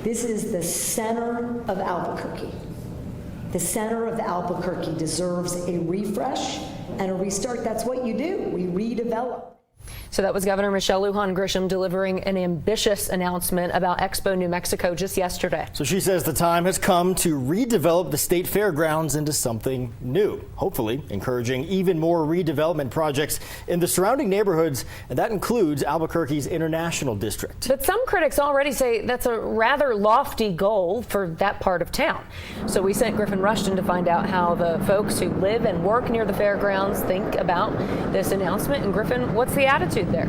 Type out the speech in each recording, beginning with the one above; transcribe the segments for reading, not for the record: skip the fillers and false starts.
This is the center of Albuquerque. The center of Albuquerque deserves a refresh and a restart. That's what you do. We redevelop. So that was Governor Michelle Lujan Grisham delivering an ambitious announcement about Expo New Mexico just yesterday. So she says the time has come to redevelop the state fairgrounds into something new, hopefully encouraging even more redevelopment projects in the surrounding neighborhoods, and that includes Albuquerque's International District. But some critics already say that's a rather lofty goal for that part of town. So we sent Griffin Rushton to find out how the folks who live and work near the fairgrounds think about this announcement. And Griffin, what's the attitude there?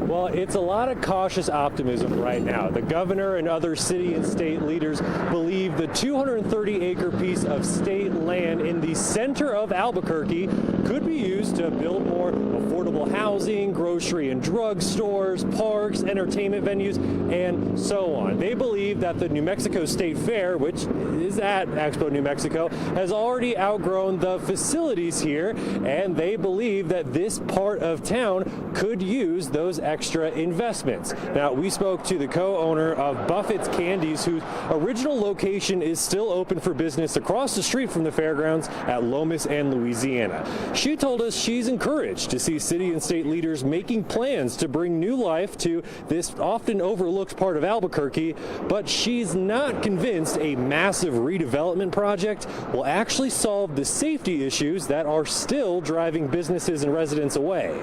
Well, it's a lot of cautious optimism right now. The governor and other city and state leaders believe the 230-acre piece of state land in the center of Albuquerque could be used to build more affordable housing, grocery and drug stores, parks, entertainment venues, and so on. They believe that the New Mexico State Fair, which is at Expo New Mexico, has already outgrown the facilities here, and they believe that this part of town could use those extra investments. Now, we spoke to the co-owner of Buffett's Candies, whose original location is still open for business across the street from the fairgrounds at Lomas and Louisiana. She told us she's encouraged to see city and state leaders making plans to bring new life to this often overlooked part of Albuquerque, but she's not convinced a massive redevelopment project will actually solve the safety issues that are still driving businesses and residents away.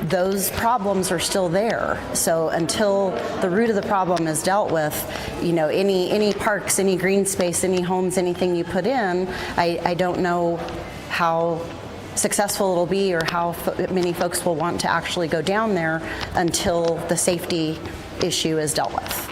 Those problems are still there. So until the root of the problem is dealt with, you know, any parks, any green space, any homes, anything you put in, I don't know how successful it'll be or how many folks will want to actually go down there until the safety issue is dealt with.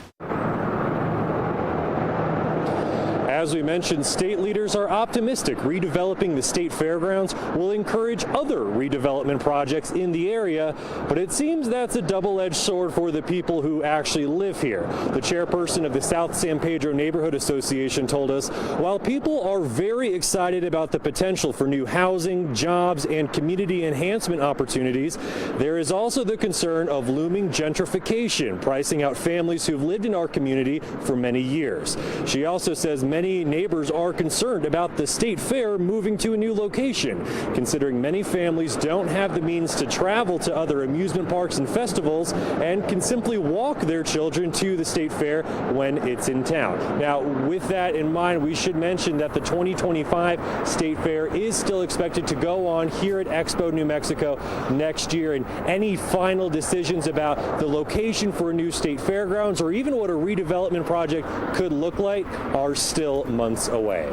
As we mentioned, state leaders are optimistic redeveloping the state fairgrounds will encourage other redevelopment projects in the area, but it seems that's a double-edged sword for the people who actually live here. The chairperson of the South San Pedro Neighborhood Association told us, while people are very excited about the potential for new housing, jobs, and community enhancement opportunities, there is also the concern of looming gentrification, pricing out families who've lived in our community for many years. She also says many neighbors are concerned about the state fair moving to a new location, considering many families don't have the means to travel to other amusement parks and festivals and can simply walk their children to the state fair when it's in town. Now, with that in mind, we should mention that the 2025 state fair is still expected to go on here at Expo New Mexico next year, and any final decisions about the location for a new state fairgrounds or even what a redevelopment project could look like are still months away.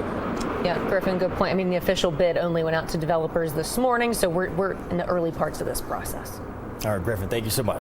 Yeah, Griffin, good point. I mean, the official bid only went out to developers this morning, so we're in the early parts of this process. All right, Griffin, thank you so much.